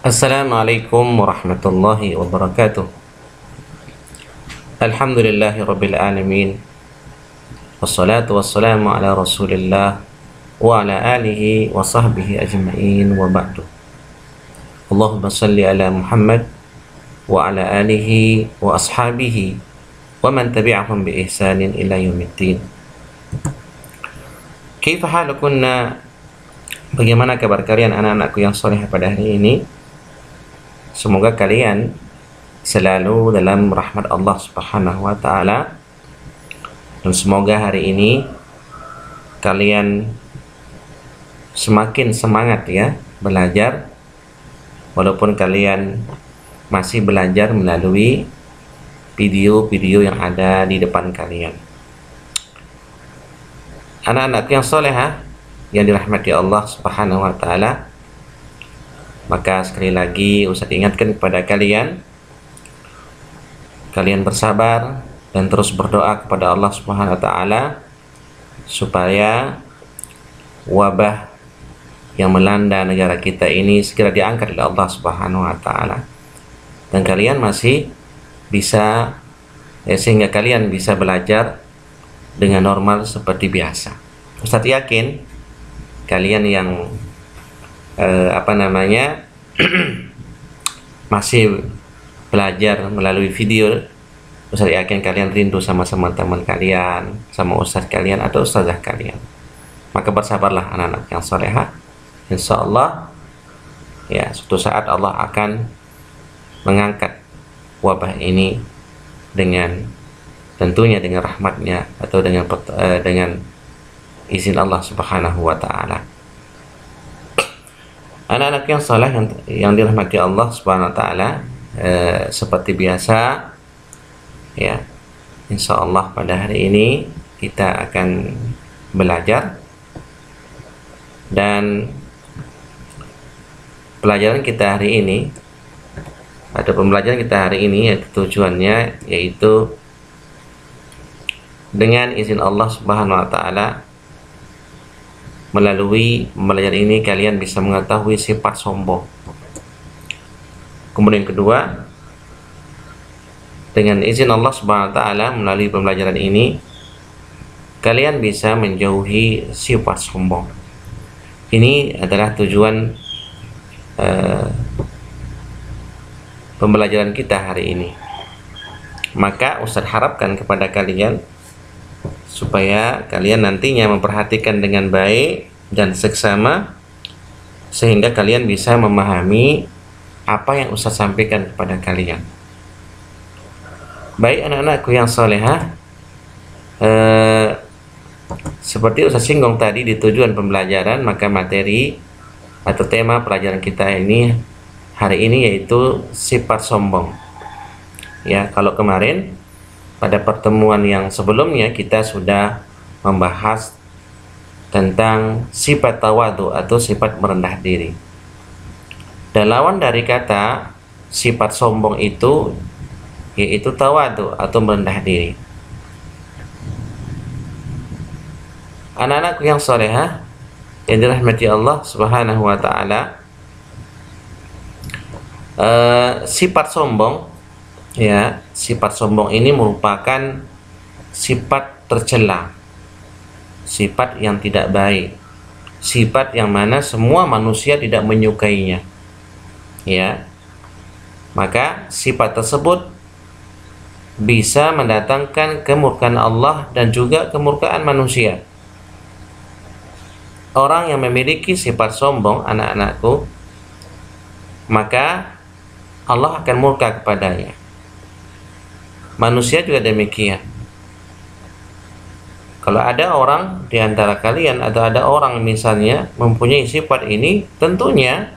Assalamualaikum warahmatullahi wabarakatuh. Alhamdulillahi rabbil alamin. Wassalatu wassalamu ala rasulillah wa ala alihi wa sahbihi ajma'in wa ba'du. Allahumma salli ala Muhammad wa ala alihi wa ashabihi wa man tabi'ahum bi ihsanin ila yaumiddin. Kaifa halukunna? Bagaimana kabar kalian anak-anakku yang soleh pada hari ini? Semoga kalian selalu dalam rahmat Allah Subhanahu wa taala, dan semoga hari ini kalian semakin semangat ya belajar, walaupun kalian masih belajar melalui video-video yang ada di depan kalian. Anak-anak yang solehah yang dirahmati Allah Subhanahu wa taala, maka sekali lagi Ustaz ingatkan kepada kalian bersabar dan terus berdoa kepada Allah Subhanahu wa taala supaya wabah yang melanda negara kita ini segera diangkat oleh Allah Subhanahu wa taala, dan kalian masih bisa sehingga kalian bisa belajar dengan normal seperti biasa. Ustaz yakin kalian yang masih belajar melalui video, Ustaz yakin kalian rindu sama teman kalian, sama ustaz kalian atau ustazah kalian. Maka bersabarlah anak-anak yang solehah. Insya Allah ya suatu saat Allah akan mengangkat wabah ini dengan tentunya dengan rahmatnya atau dengan izin Allah Subhanahu wa taala. Anak-anak yang saleh yang dirahmati Allah Subhanahu wa taala, seperti biasa ya, insya Allah pada hari ini kita akan belajar, dan pembelajaran kita hari ini yaitu tujuannya yaitu dengan izin Allah Subhanahu wa taala, melalui pembelajaran ini kalian bisa mengetahui sifat sombong. Kemudian kedua, dengan izin Allah Subhanahu wa taala melalui pembelajaran ini kalian bisa menjauhi sifat sombong. Ini adalah tujuan pembelajaran kita hari ini. Maka Ustaz harapkan kepada kalian supaya kalian nantinya memperhatikan dengan baik dan seksama, sehingga kalian bisa memahami apa yang Ustaz sampaikan kepada kalian. Baik anak-anakku yang solehah, seperti Ustaz singgung tadi di tujuan pembelajaran, maka materi atau tema pelajaran kita ini hari ini yaitu sifat sombong. Ya, kalau kemarin pada pertemuan yang sebelumnya kita sudah membahas tentang sifat tawadu atau sifat merendah diri. Dan lawan dari kata sifat sombong itu yaitu tawadu atau merendah diri. Anak-anakku yang solehah yang dirahmati Allah Subhanahu wa taala, sifat sombong ya, sifat sombong ini merupakan sifat tercela, sifat yang tidak baik, sifat yang mana semua manusia tidak menyukainya. Ya, maka sifat tersebut bisa mendatangkan kemurkaan Allah dan juga kemurkaan manusia. Orang yang memiliki sifat sombong, anak-anakku, maka Allah akan murka kepadanya. Manusia juga demikian. Kalau ada orang di antara kalian atau ada orang misalnya mempunyai sifat ini, tentunya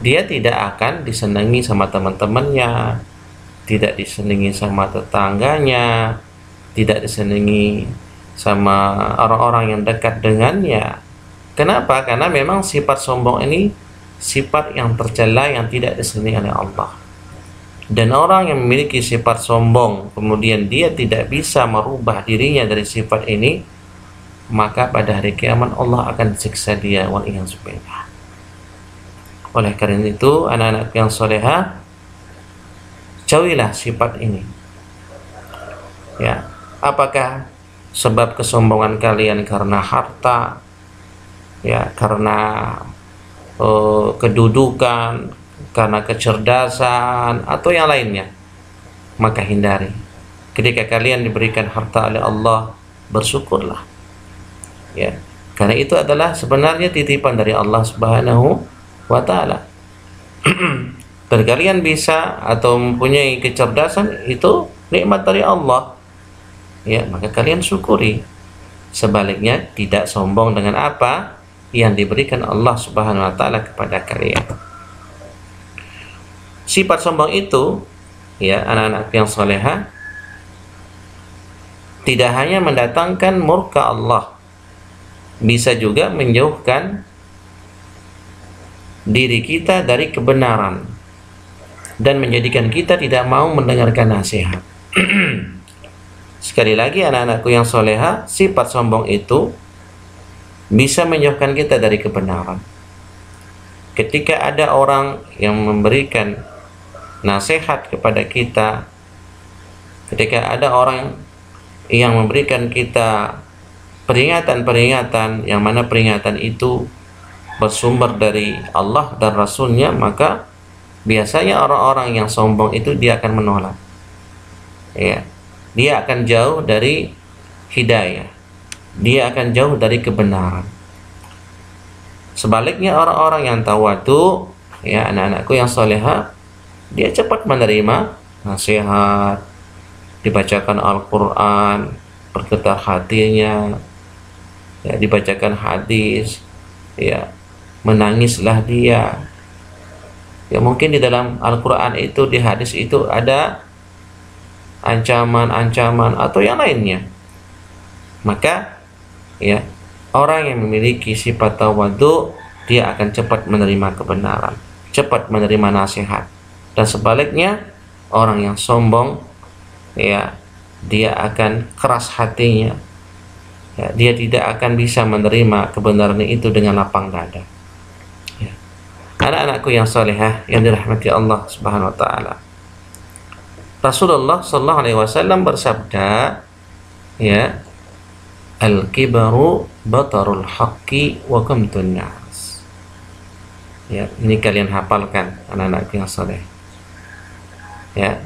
dia tidak akan disenangi sama teman-temannya, tidak disenangi sama tetangganya, tidak disenangi sama orang-orang yang dekat dengannya. Kenapa? Karena memang sifat sombong ini sifat yang tercela, yang tidak disenangi oleh Allah. Dan orang yang memiliki sifat sombong kemudian dia tidak bisa merubah dirinya dari sifat ini, maka pada hari kiamat Allah akan siksa dia, waliyadzubillah. Oleh karena itu, anak-anak yang soleha, jauhilah sifat ini. Ya, apakah sebab kesombongan kalian karena harta, ya, karena kedudukan, karena kecerdasan, atau yang lainnya? Maka hindari. Ketika kalian diberikan harta oleh Allah, bersyukurlah. Ya, karena itu adalah sebenarnya titipan dari Allah Subhanahu wa Ta'ala. Dan kalian bisa atau mempunyai kecerdasan, itu nikmat dari Allah. Ya, maka kalian syukuri. Sebaliknya, tidak sombong dengan apa yang diberikan Allah Subhanahu wa Ta'ala kepada kalian. Sifat sombong itu, ya, anak-anak yang soleha, tidak hanya mendatangkan murka Allah, bisa juga menjauhkan diri kita dari kebenaran dan menjadikan kita tidak mau mendengarkan nasihat. Sekali lagi, anak-anakku yang soleha, sifat sombong itu bisa menjauhkan kita dari kebenaran. Ketika ada orang yang memberikan nasihat kepada kita, ketika ada orang yang memberikan kita peringatan-peringatan, yang mana peringatan itu bersumber dari Allah dan Rasulnya, maka biasanya orang-orang yang sombong itu dia akan menolak. Ya, dia akan jauh dari hidayah, dia akan jauh dari kebenaran. Sebaliknya, orang-orang yang tawadu, ya, anak-anakku yang soleha, dia cepat menerima nasihat, dibacakan Al-Quran, bergetar hatinya, ya, dibacakan hadis, ya, menangislah dia. Ya, mungkin di dalam Al-Quran itu, di hadis itu ada ancaman-ancaman atau yang lainnya. Maka, ya, orang yang memiliki sifat tawadu, dia akan cepat menerima kebenaran, cepat menerima nasihat. Dan sebaliknya, orang yang sombong, ya, dia akan keras hatinya, ya, dia tidak akan bisa menerima kebenaran itu dengan lapang dada. Ya. Anak-anakku yang salihah yang dirahmati Allah Subhanahu wa Ta'ala, Rasulullah sallallahu alaihi wasallam bersabda, ya, al-kibaru batarul haqqi wa qamtun nas. Ya, ini kalian hafalkan, anak-anak yang saleh. Ya,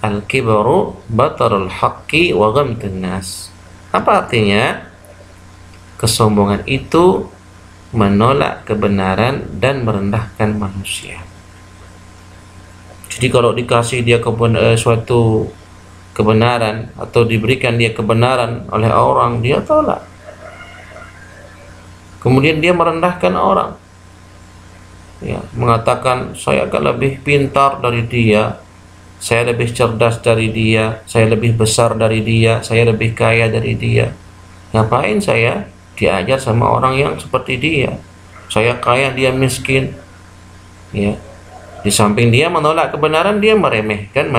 al-kibaru batarul haqqi wa ghamtun nas. Apa artinya? Kesombongan itu menolak kebenaran dan merendahkan manusia. Jadi kalau dikasih dia suatu kebenaran atau diberikan dia kebenaran oleh orang, dia tolak. Kemudian dia merendahkan orang. Ya, mengatakan saya akan lebih pintar dari dia, saya lebih cerdas dari dia, saya lebih besar dari dia, saya lebih kaya dari dia. Ngapain saya diajar sama orang yang seperti dia? Saya kaya, dia miskin. Ya. Di samping dia menolak kebenaran, dia meremehkan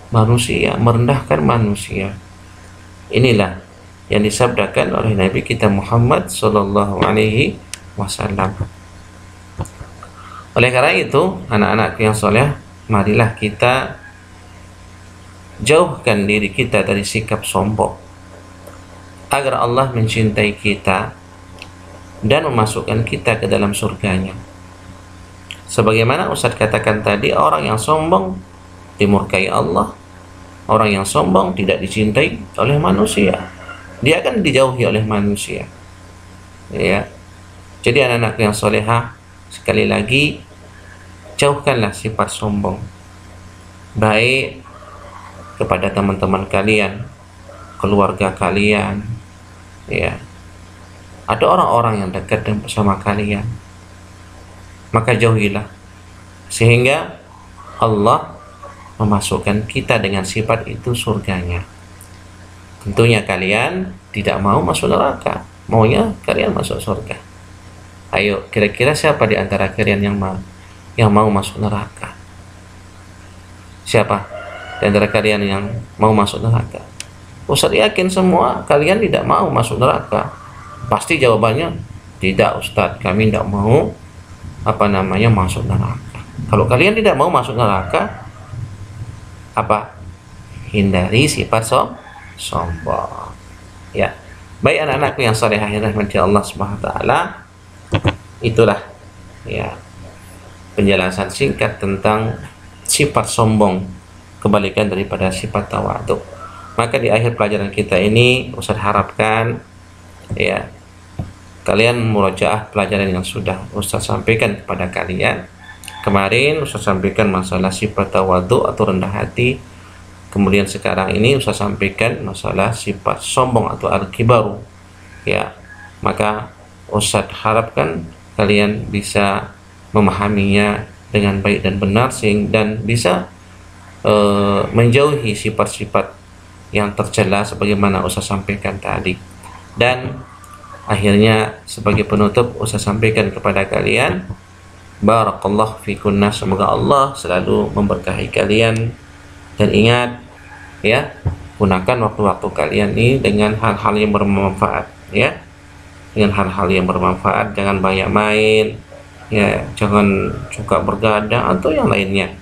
manusia, merendahkan manusia. Inilah yang disabdakan oleh Nabi kita Muhammad sallallahu alaihi wasallam. Oleh karena itu, anak-anak yang soleh, marilah kita jauhkan diri kita dari sikap sombong, agar Allah mencintai kita dan memasukkan kita ke dalam surganya. Sebagaimana Ustaz katakan tadi, orang yang sombong dimurkai Allah, orang yang sombong tidak dicintai oleh manusia, dia akan dijauhi oleh manusia. Ya, jadi anak-anak yang solehah, sekali lagi, jauhkanlah sifat sombong, baik kepada teman-teman kalian, keluarga kalian, ya, ada orang-orang yang dekat bersama kalian, maka jauhilah, sehingga Allah memasukkan kita dengan sifat itu surganya. Tentunya kalian tidak mau masuk neraka, maunya kalian masuk surga. Ayo, kira-kira siapa di antara kalian yang mau masuk neraka? Siapa di antara kalian yang mau masuk neraka? Ustaz yakin semua kalian tidak mau masuk neraka. Pasti jawabannya, tidak Ustaz, kami tidak mau masuk neraka. Kalau kalian tidak mau masuk neraka, hindari sifat sombong. Ya. Baik anak-anakku yang salehah yang dirahmati Allah Subhanahu wa taala, itulah ya penjelasan singkat tentang sifat sombong, kebalikan daripada sifat tawadhu. Maka di akhir pelajaran kita ini Ustaz harapkan ya kalian murajaah pelajaran yang sudah Ustaz sampaikan kepada kalian. Kemarin Ustaz sampaikan masalah sifat tawadhu atau rendah hati. Kemudian sekarang ini Ustaz sampaikan masalah sifat sombong atau al-kibaru. Ya, maka Ustaz harapkan kalian bisa memahaminya dengan baik dan benar dan bisa menjauhi sifat-sifat yang tercela sebagaimana Ustaz sampaikan tadi. Dan akhirnya sebagai penutup Ustaz sampaikan kepada kalian, barakallahu fikunna, semoga Allah selalu memberkahi kalian. Dan ingat ya, gunakan waktu-waktu kalian ini dengan hal-hal yang bermanfaat ya. Dengan hal-hal yang bermanfaat, jangan banyak main ya, jangan suka bergadang atau yang lainnya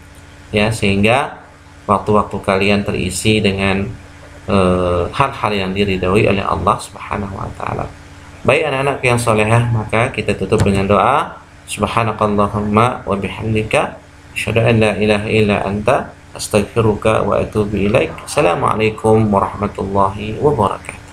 ya, sehingga waktu-waktu kalian terisi dengan hal-hal yang diridhoi oleh Allah Subhanahu wa taala. Baik anak-anak yang solehah, maka kita tutup dengan doa. Subhanakallahumma wa bihamdika asyhadu an la ilaha illa anta astaghfiruka wa atubu ilaik. Assalamualaikum warahmatullahi wabarakatuh.